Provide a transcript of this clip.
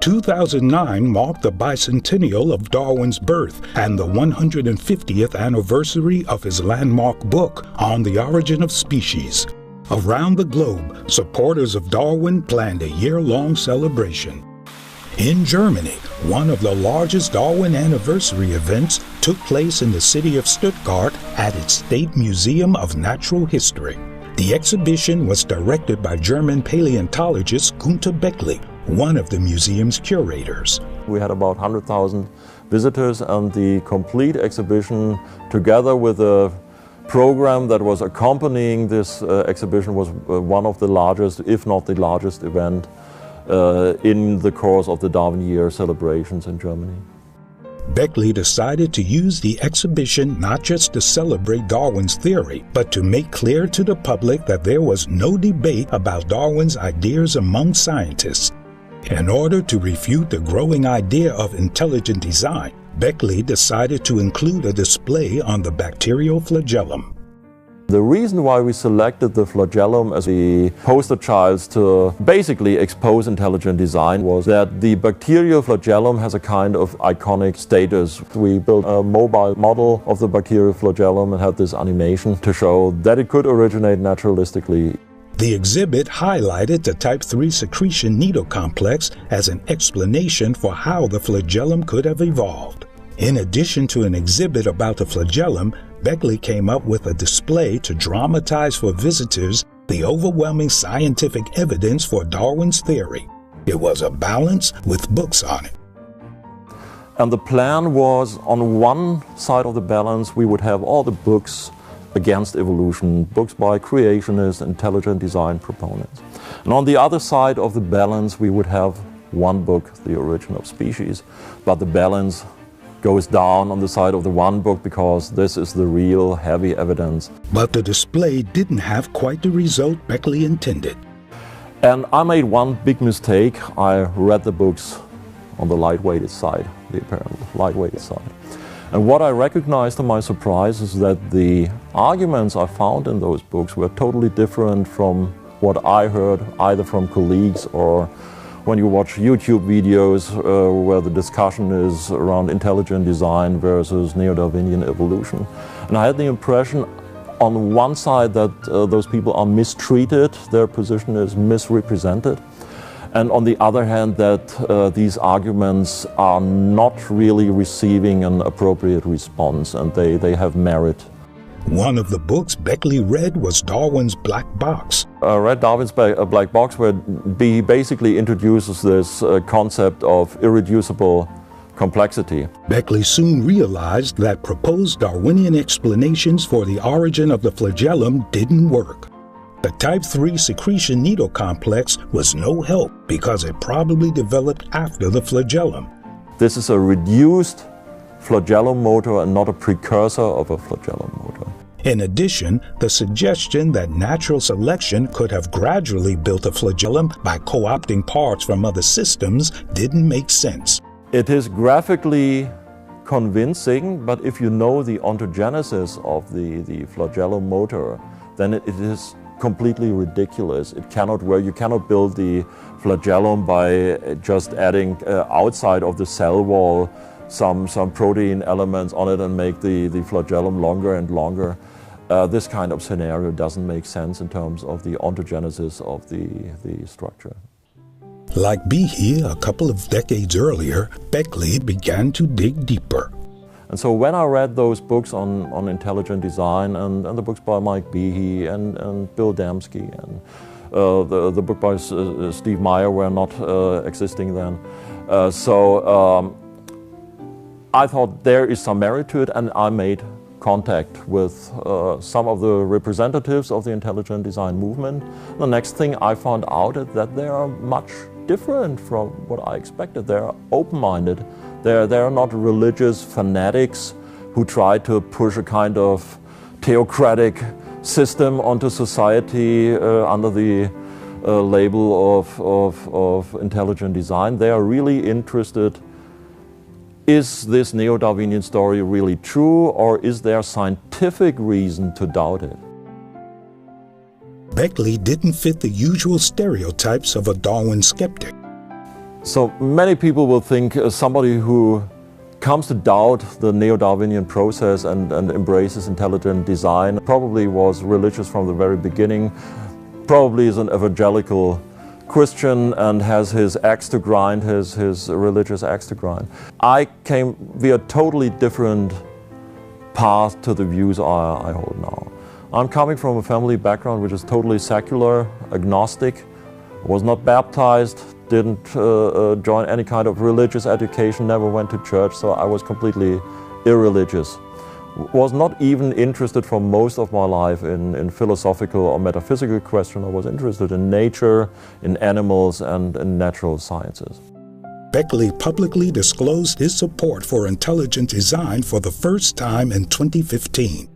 2009 marked the bicentennial of Darwin's birth and the 150th anniversary of his landmark book, On the Origin of Species. Around the globe, supporters of Darwin planned a year-long celebration. In Germany, one of the largest Darwin anniversary events took place in the city of Stuttgart at its State Museum of Natural History. The exhibition was directed by German paleontologist Gunter Bechly, one of the museum's curators. We had about 100,000 visitors, and the complete exhibition, together with a program that was accompanying this exhibition, was one of the largest, if not the largest event in the course of the Darwin Year celebrations in Germany. Bechly decided to use the exhibition not just to celebrate Darwin's theory, but to make clear to the public that there was no debate about Darwin's ideas among scientists. In order to refute the growing idea of intelligent design, Bechly decided to include a display on the bacterial flagellum. The reason why we selected the flagellum as the poster child to basically expose intelligent design was that the bacterial flagellum has a kind of iconic status. We built a mobile model of the bacterial flagellum and had this animation to show that it could originate naturalistically. The exhibit highlighted the type 3 secretion needle complex as an explanation for how the flagellum could have evolved. In addition to an exhibit about the flagellum, Bechly came up with a display to dramatize for visitors the overwhelming scientific evidence for Darwin's theory. It was a balance with books on it. And the plan was, on one side of the balance, we would have all the books against evolution, books by creationists, intelligent design proponents. And on the other side of the balance, we would have one book, The Origin of Species, but the balance goes down on the side of the one book because this is the real heavy evidence. But the display didn't have quite the result Bechly intended. And I made one big mistake. I read the books on the lightweighted side, the apparent lightweighted side. And what I recognized to my surprise is that the arguments I found in those books were totally different from what I heard either from colleagues or when you watch YouTube videos where the discussion is around intelligent design versus neo-Darwinian evolution. And I had the impression on one side that those people are mistreated, their position is misrepresented, and on the other hand that these arguments are not really receiving an appropriate response and they have merit. One of the books Bechly read was Darwin's Black Box. I read Darwin's Black Box, where he basically introduces this concept of irreducible complexity. Bechly soon realized that proposed Darwinian explanations for the origin of the flagellum didn't work. The type 3 secretion needle complex was no help because it probably developed after the flagellum. This is a reduced flagellum motor and not a precursor of a flagellum motor. In addition, the suggestion that natural selection could have gradually built a flagellum by co-opting parts from other systems didn't make sense. It is graphically convincing, but if you know the ontogenesis of the flagellum motor, then it is completely ridiculous. It cannot work. You cannot build the flagellum by just adding outside of the cell wall some protein elements on it and make the flagellum longer and longer. This kind of scenario doesn't make sense in terms of the ontogenesis of the structure. Like Bechly a couple of decades earlier, Bechly began to dig deeper. And so when I read those books on intelligent design and the books by Mike Bechly and Bill Dembski and the book by Steve Meyer were not existing then. I thought there is some merit to it, and I made contact with some of the representatives of the intelligent design movement. The next thing I found out is that they are much different from what I expected. They are open-minded. They are not religious fanatics who try to push a kind of theocratic system onto society under the label of intelligent design. They are really interested. Is this neo-Darwinian story really true, or is there scientific reason to doubt it? Bechly didn't fit the usual stereotypes of a Darwin skeptic. So many people will think somebody who comes to doubt the neo-Darwinian process and embraces intelligent design probably was religious from the very beginning, probably is an evangelical Christian and has his axe to grind, his religious axe to grind. I came via a totally different path to the views I hold now. I'm coming from a family background which is totally secular, agnostic, was not baptized, didn't join any kind of religious education, never went to church, so I was completely irreligious. Was not even interested for most of my life in philosophical or metaphysical questions. I was interested in nature, in animals, and in natural sciences. Bechly publicly disclosed his support for intelligent design for the first time in 2015.